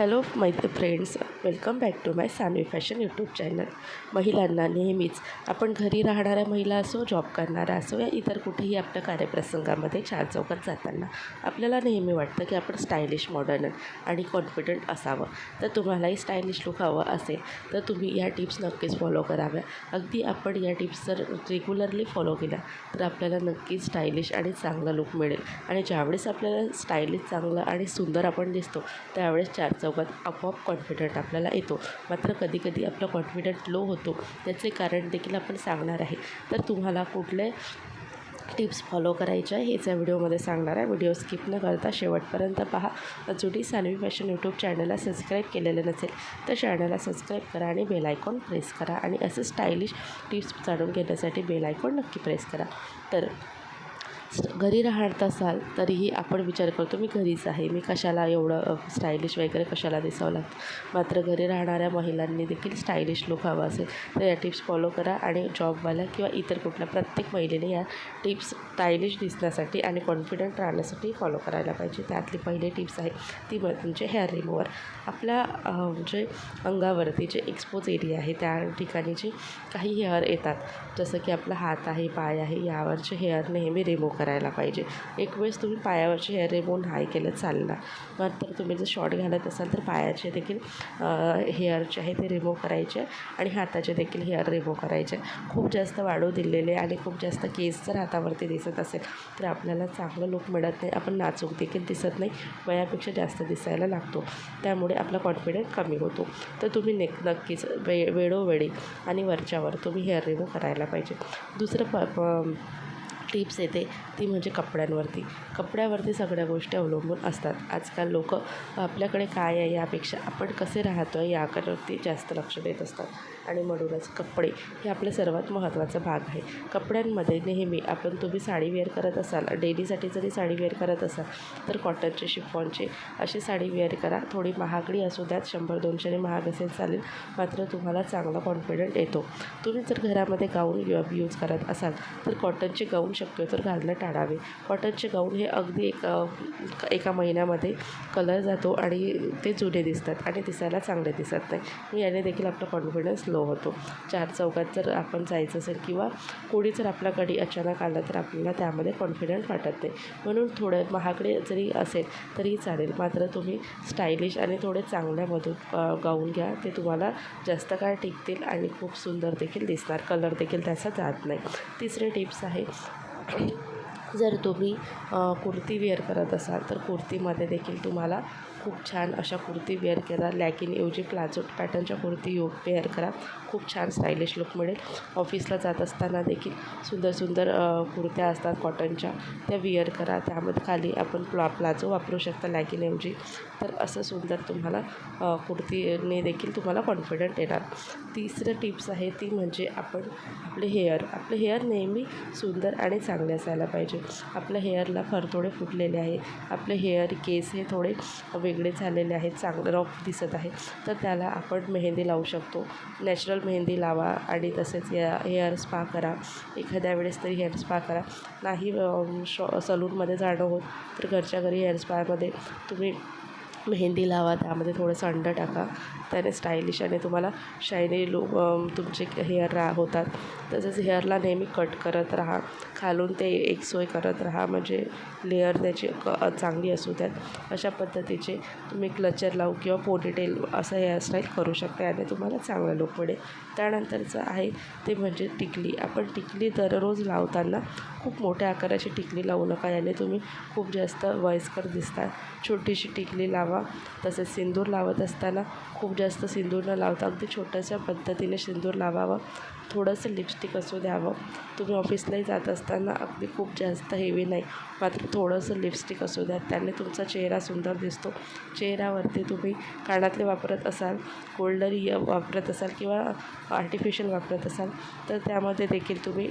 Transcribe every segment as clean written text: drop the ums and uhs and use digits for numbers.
Hello friends, welcome back to my Sanvi fashion YouTube channel. महिलांना नेहमीच आपण घरी राहणाऱ्या महिला असो, जॉब करणाऱ्या असो या इतर कुठेही आपल्या कार्यप्रसंगामध्ये चार चौकात जाताना आपल्याला नेहमी वाटतं की आपण स्टायलिश, मॉडर्न आणि कॉन्फिडंट असावं. तर तुम्हालाही स्टायलिश लुक हवं असेल तर तुम्ही या टिप्स नक्कीच फॉलो कराव्या. अगदी आपण या टिप्स जर रेग्युलरली फॉलो केल्या तर आपल्याला नक्कीच स्टायलिश आणि चांगला लुक मिळेल. आणि ज्यावेळेस आपल्याला स्टायलिश, चांगलं आणि सुंदर आपण दिसतो त्यावेळेस चार चौकात आपोआप कॉन्फिडंट आपल्याला येतो. मात्र कधीकधी आपला कॉन्फिडंट लो होतो, त्याचे कारण देखील आपण सांगणार आहे. तर तुम्हाला कुठले टिप्स फॉलो करायच्या आहे हेच या व्हिडिओमध्ये सांगणार आहे. व्हिडिओ स्किप न करता शेवटपर्यंत पहा. अजूनही सानवी फॅशन यूट्यूब चॅनलला सबस्क्राईब केलेलं नसेल तर चॅनलला सबस्क्राईब करा आणि बेल आयकॉन प्रेस करा. आणि असे स्टायलिश टिप्स जाणून घेण्यासाठी बेल आयकॉन नक्की प्रेस करा. तर घरी राहत असाल तरीही आपण विचार करतो मी घरीच आहे, मी कशाला एवढं स्टायलिश वगैरे कशाला दिसावं लागतं. मात्र घरी राहणाऱ्या महिलांनी देखील स्टायलिश लुक हवा असेल तर या टिप्स फॉलो करा. आणि जॉबवाल्या किंवा इतर कुठल्या प्रत्येक महिलेने या टिप्स स्टायलिश दिसण्यासाठी आणि कॉन्फिडंट राहण्यासाठी फॉलो करायला पाहिजे. त्यातली पहिली टिप्स आहे ती म्हणजे हेअर रिमूव्हर. आपल्या जे अंगावरती जे एक्सपोज एरिया आहे त्या ठिकाणी जे काही हेअर येतात, जसं की आपला हात आहे, पाय आहे, यावरचे हेअर नेहमी रिमूव्ह करायला पाहिजे. एक वेळेस तुम्ही पायावरचे हेअर रिमूव्ह नाही केलं चालणार, मात्र तुम्ही जर शॉर्ट घालत असाल तर पायाचे देखील हेअर जे आहे ते रिमूव्ह करायचे आणि हाताचे देखील हेअर रिमूव्ह करायचे. खूप जास्त वाढू दिलेले आणि खूप जास्त केस जर हातावरती दिसत असेल तर आपल्याला चांगलं लुक मिळत नाही, आपण नाजूक देखील दिसत नाही, वयापेक्षा जास्त दिसायला लागतो. त्यामुळे आपला कॉन्फिडन्स कमी होतो. तर तुम्ही नक्कीच वेळोवेळी आणि वरच्यावर तुम्ही हेअर रिमूव्ह करायला पाहिजे. दुसरं टिप्स येते ती म्हणजे कपड्यावरती सगळ्या गोष्टी अवलंबून असतात. आजकाल लोक आपल्याकडे काय आहे यापेक्षा आपण कसे राहतो आहे याकडे जास्त लक्ष देत असतात. आणि म्हणूनच कपडे हे आपलं सर्वात महत्त्वाचा भाग आहे. कपड्यांमध्ये नेहमी तुम्ही साडी वेअर करत असाल, डेलीसाठी जरी साडी वेअर करत असाल तर कॉटनचे, शिफॉनचे अशी साडी वेअर करा. थोडी महागडी असू द्यात, 100-200 महाग असेल चालेल, मात्र तुम्हाला चांगला कॉन्फिडंट येतो. तुम्ही जर घरामध्ये गाऊन यूज करत असाल तर कॉटनचे गाऊन शक्यतो घालणं टाळावे. कॉटनचे गाऊन हे अगदी एका महिन्यामध्ये कलर जातो आणि ते जुने दिसतात आणि दिसायला चांगले दिसत नाही. याने देखील आपला कॉन्फिडन्स लो होतो. चार चौकात जर आपण जायचं असेल किंवा कोणी जर आपल्याकडे अचानक आलं तर आपल्याला त्यामध्ये कॉन्फिडंट वाटत नाही. म्हणून थोडं महागडे जरी असेल तरी चालेल, मात्र तुम्ही स्टायलिश आणि थोडे चांगल्यामधून गाऊन घ्या. ते तुम्हाला जास्त काळ टिकतील आणि खूप सुंदर देखील दिसणार, कलर देखील त्याचा जात नाही. तिसरे टिप्स आहे जर तुम्ही कुर्ती वेअर करत असाल तर कुर्तीमध्ये देखील तुम्हाला खूप छान अशा कुर्ती वेअर करा. लॅगिनऐवजी प्लाझो पॅटर्नच्या कुर्ती वेअर करा, खूप छान स्टायलिश लुक मिळेल. ऑफिसला जात असताना देखील सुंदर सुंदर कुर्त्या असतात कॉटनच्या, त्या वेअर करा. त्यामध्ये खाली आपण प्लाझो वापरू शकता लॅगिनऐवजी. तर असं सुंदर तुम्हाला कुर्तीने देखील तुम्हाला कॉन्फिडंट येणार. तिसरं टिप्स आहे ती म्हणजे आपले हेअर नेहमी सुंदर आणि चांगले असायला पाहिजे. आपल्या हेअरला थोडे फुटलेले आहे, आपले केस हे थोडे वेगळे झालेले आहेत, चांगलं रफ दिसत आहे, तर त्याला आपण मेहंदी लावू शकतो. नॅचरल मेहंदी लावा आणि तसेच हेअर स्पा करा. एखाद्या वेळेस तरी हेअर स्पा करा. नाही सलूनमध्ये जाणं होत तर घरच्या घरी हेअर स्पामध्ये तुम्ही मेहंदी लावा, त्यामध्ये थोडंसं अंडं टाका, त्याने स्टायलिश आणि तुम्हाला शायनी लुक तुमचे हेअर होतात. तसंच हेअरला नेहमी कट करत राहा, खालून ते एकसोय करत राहा, म्हणजे लेअर त्याची चांगली असू द्यात. अशा पद्धतीचे तुम्ही क्लचर लावू किंवा पोनीटेल असं हेअरस्टाईल करू शकता, याने तुम्हाला चांगला लुक मिळेल. त्यानंतरचं आहे ते म्हणजे टिकली. आपण टिकली दररोज लावताना खूप मोठ्या आकाराची टिकली लावू नका, याने तुम्ही खूप जास्त वयस्कर दिसता. छोटीशी टिकली लावा. तसेच सिंदूर लावत असताना खूप जास्त सिंदूर न लावता अगदी छोट्याशा पद्धतीने सिंदूर लावावं. थोडंसं लिपस्टिक असू द्यावं. तुम्ही ऑफिसलाही जात असताना अगदी खूप जास्त हेवी नाही, मात्र थोडंसं लिपस्टिक असू द्या, त्याने तुमचा चेहरा सुंदर दिसतो. चेहऱ्यावरती तुम्ही कानातले वापरत असाल, गोल्डरी वापरत असाल किंवा आर्टिफिशियल वापरत असाल तर त्यामध्ये देखील तुम्ही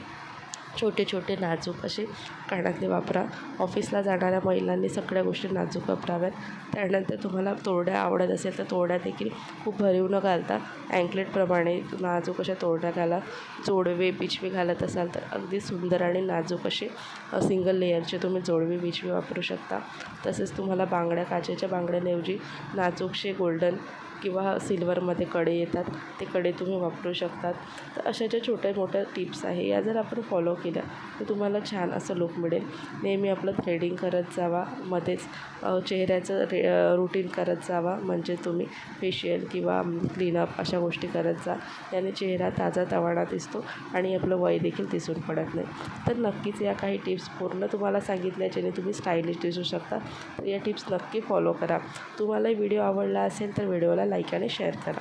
छोटे छोटे नाजूक असे कानातले वापरा. ऑफिसला जाणाऱ्या महिलांनी सगळ्या गोष्टी नाजूक वापराव्यात. त्यानंतर तुम्हाला तोरड्या आवडत असेल तर तोरड्या देखील खूप भरीव न घालता अँकलेटप्रमाणे नाजूक अशा तोरड्या घाला. जोडवे पिशवी घालत असाल तर अगदी सुंदर आणि नाजूक असे सिंगल लेयरचे तुम्ही जोडवे पिशवी वापरू शकता. तसेच तुम्हाला बांगड्या, काचेच्या बांगड्यांऐवजी नाजूकसे गोल्डन किंवा सिल्वरमध्ये कडे येतात, ते कडे तुम्ही वापरू शकतात. तर अशा ज्या छोट्या मोठ्या टिप्स आहे या जर आपण फॉलो केल्या तर तुम्हाला छान असं लूक मिळेल. नेहमी आपलं थ्रेडिंग करत जावा, मध्येच चेहऱ्याचं रुटीन करत जावा, म्हणजे तुम्ही फेशियल किंवा क्लीनअप अशा गोष्टी करत जा. याने चेहरा ताजातवाना दिसतो आणि आपलं वय देखील दिसून पडत नाही. तर नक्कीच या काही टिप्स पूर्ण तुम्हाला सांगितल्या ज्याने तुम्ही स्टायलिश दिसू शकता. तर या टिप्स नक्की फॉलो करा. तुम्हाला व्हिडिओ आवडला असेल तर व्हिडिओला लाईक आणि शेअर करा.